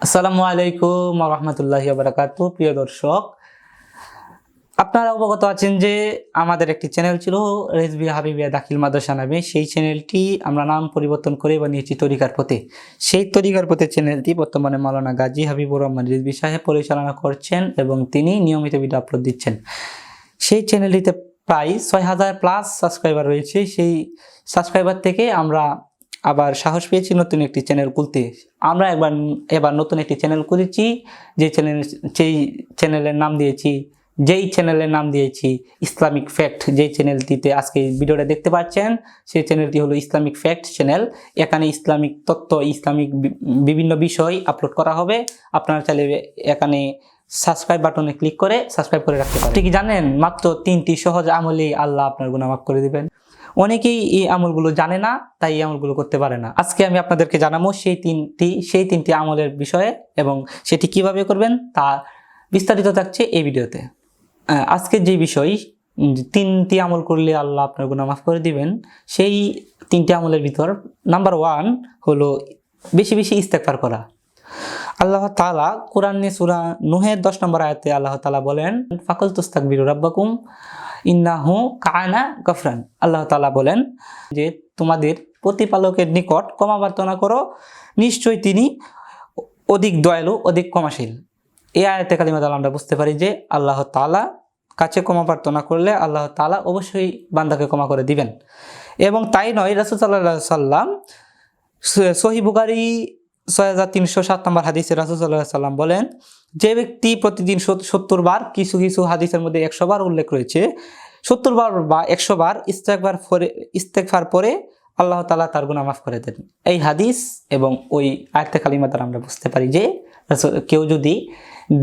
আসসালামু আলাইকুম ওয়া রাহমাতুল্লাহি ওয়া বারাকাতুহু। প্রিয় দর্শক, আপনারা অবগত আছেন যে আমাদের একটি চ্যানেল ছিল রেজবি হাবিবিয়া দাখিল মাদ্রাসা নামে। সেই চ্যানেলটি আমরা নাম পরিবর্তন করে বানিয়েছি তরিকার পথে। সেই তরিকার পথে চ্যানেলটি বর্তমানে মাওলানা গাজী হাবিবুর রহমান রিজভী সাহেব পরিচালনা করছেন এবং তিনি নিয়মিত ভিডিও আপলোড দিচ্ছেন। সেই চ্যানেলটিতে প্রায় ৬,০০০+ সাবস্ক্রাইবার রয়েছে। সেই সাবস্ক্রাইবার থেকে আমরা আবার সাহস পেয়েছি নতুন একটি চ্যানেল খুলতে। আমরা এবার নতুন একটি চ্যানেল খুলেছি, যেই চ্যানেলের নাম দিয়েছি ইসলামিক ফ্যাক্ট। যেই চ্যানেলটিতে আজকে ভিডিওটা দেখতে পাচ্ছেন সেই চ্যানেলটি হলো ইসলামিক ফ্যাক্ট চ্যানেল। এখানে ইসলামিক তত্ত্ব, ইসলামিক বিভিন্ন বিষয় আপলোড করা হবে। আপনারা চাইলে এখানে সাবস্ক্রাইব বাটনে ক্লিক করে সাবস্ক্রাইব করে রাখতে পারেন। ঠিক জানেন, মাত্র 3টি সহজ আমলেই আল্লাহ আপনার গুনাহ মাফ করে দিবেন। অনেকেই এই আমলগুলো জানে না, তাই এই আমলগুলো করতে পারে না। আজকে আমি আপনাদেরকে জানাবো সেই তিনটি আমলের বিষয়ে এবং সেটি কিভাবে করবেন তা বিস্তারিত থাকছে এই ভিডিওতে। আজকের যে বিষয়, 3টি আমল করলে আল্লাহ আপনার গুনাহ মাফ করে দিবেন, সেই 3টি আমলের ভিতর নাম্বার 1 হলো বেশি বেশি ইস্তেগফার করা। আল্লাহ তাআলা কোরআনে সূরা নূহের 10 নম্বর আয়াতে আল্লাহ তাআলা বলেন, ফাকুল তুস্তাগফিরু রাব্বাকুম ইন্নাহু কানা গফরান। আল্লাহ তাআলা বলেন যে তোমাদের প্রতিপালকের নিকট ক্ষমা প্রার্থনা করো, নিশ্চয়ই তিনি অধিক দয়ালু, অধিক ক্ষমাশীল। এই আয়াতে কালিমা দ্বারা আমরা বুঝতে পারি যে আল্লাহ তাআলা কাছে ক্ষমা প্রার্থনা করলে আল্লাহ তাআলা অবশ্যই বান্দাকে ক্ষমা করে দিবেন। এবং তাই নয়, রাসূল সাল্লাল্লাহু আলাইহি সাল্লাম সহিহ বুখারী ৬৩০৭ নম্বর হাদিসে রাসূল সাল্লাল্লাহু আলাইহি সাল্লাম বলেন, যে ব্যক্তি প্রতিদিন ৭০ বার, কিছু কিছু হাদিসের মধ্যে ১০০ বার উল্লেখ রয়েছে, ৭০ বার বা ১০০ বার ইস্তেগফার পরে আল্লাহ তাআলা তার গুনাহ মাফ করে দেন। এই হাদিস এবং ওই আয়াতে কালিমা দ্বারা আমরা বুঝতে পারি যে কেউ যদি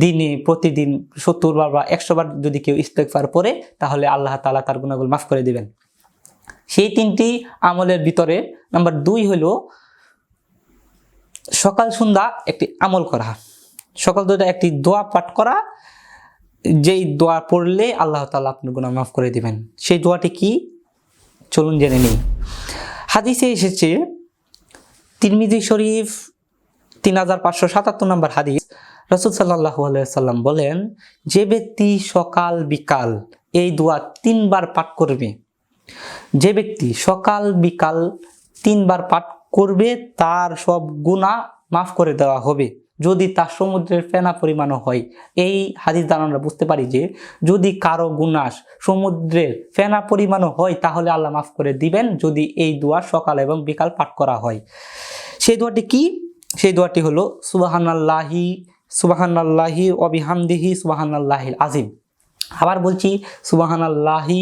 দিনে প্রতিদিন ৭০ বার বা ১০০ বার যদি কেউ ইস্তেগফার পরে, তাহলে আল্লাহ তাআলা তার গুনাহগুলো মাফ করে দিবেন। সেই 3টি আমলের ভিতরে নাম্বার 2 হলো সকাল সন্ধ্যা একটি আমল করা। সকাল সন্ধ্যা একটি দোয়া পাঠ করা, যেই দোয়া পড়লে আল্লাহ তাআলা আপনার গুনাহ মাফ করে দিবেন। সেই দোয়াটি কি, চলুন জেনে নিই। হাদিসে এসেছে, তিরমিজি শরীফ 3577 নম্বর হাদিস, রাসূল সাল্লাল্লাহু আলাইহি ওয়াসাল্লাম বলেন, যে ব্যক্তি সকাল বিকাল এই দোয়া 3 বার পাঠ করবে, যে ব্যক্তি সকাল বিকাল 3 বার পাঠ করবে, তার সব গুনাহ মাফ করে দেওয়া হবে, যদি তা সমুদ্রের ফেনা পরিমাণও হয়। এই হাদিস দ্বারা আমরা বুঝতে পারি যে যদি কারো গুনাহ সমুদ্রের ফেনা পরিমাণও হয়, তাহলে আল্লাহ মাফ করে দিবেন যদি এই দোয়া সকাল এবং বিকাল পাঠ করা হয়। সেই দোয়াটি কি? সেই দোয়াটি হলো সুবহানাল্লাহি ওয়া বিহামদিহি সুবহানাল্লাহিল আযীম। আবার বলছি, সুবহানাল্লাহি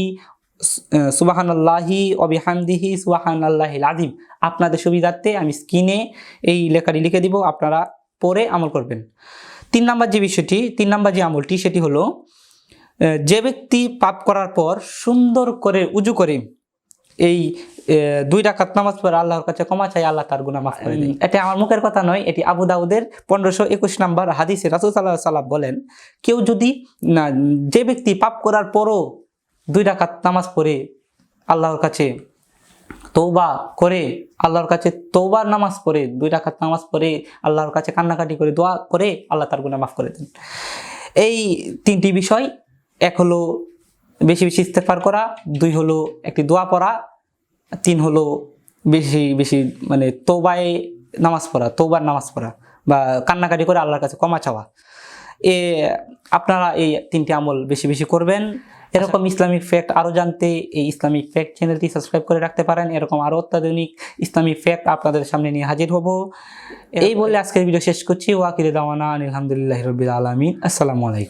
ওয়া বিহামদিহি সুবহানাল্লাহিল আযীম। আপনাদের সুবিধার্থে আমি স্ক্রিনে এই লেখাটি লিখে দিব, আপনারা পরে আমল করবেন। 3 নাম্বার যে আমলটি সেটি হলো, যে ব্যক্তি পাপ করার পর সুন্দর করে উজু করে এই 2 রাকাত নামাজ পড়ে আল্লাহর কাছে ক্ষমা চাই, আল্লাহ তার গুনাহ মাফ করে দেন। এটা আমার মুখের কথা নয়, এটি আবু দাউদের 1521 নম্বর হাদিসে রাসূল সাল্লাল্লাহু আলাইহি ওয়াসাল্লাম বলেন, কেউ যদি যে ব্যক্তি পাপ করার পরও 2 রাকাত নামাজ পড়ে আল্লাহর কাছে তওবা করে, আল্লাহর কাছে তওবার নামাজ পড়ে, 2 রাকাত নামাজ পড়ে আল্লাহর কাছে কান্নাকাটি করে দোয়া করে, আল্লাহ তার গুনাহ মাফ করে দেন। এই 3টি বিষয়, 1 হলো বেশি বেশি ইস্তেগফার করা, 2 হলো একটি দোয়া পড়া, 3 হলো বেশি বেশি মানে তওবার নামাজ পড়া বা কান্নাকাটি করে আল্লাহর কাছে ক্ষমা চাওয়া। আপনারা এই 3টি আমল বেশি বেশি করবেন। এরকম ইসলামিক ফ্যাক্ট আরও জানতে এই ইসলামিক ফ্যাক্ট চ্যানেলটি সাবস্ক্রাইব করে রাখতে পারেন। এরকম আরও অত্যাধুনিক ইসলামিক ফ্যাক্ট আপনাদের সামনে নিয়ে হাজির হব। এই বলে আজকের ভিডিও শেষ করছি। ওয়া আখিরু দাওয়ানা আলহামদুলিল্লাহি রাব্বিল আলামিন। আসসালামু আলাইকুম।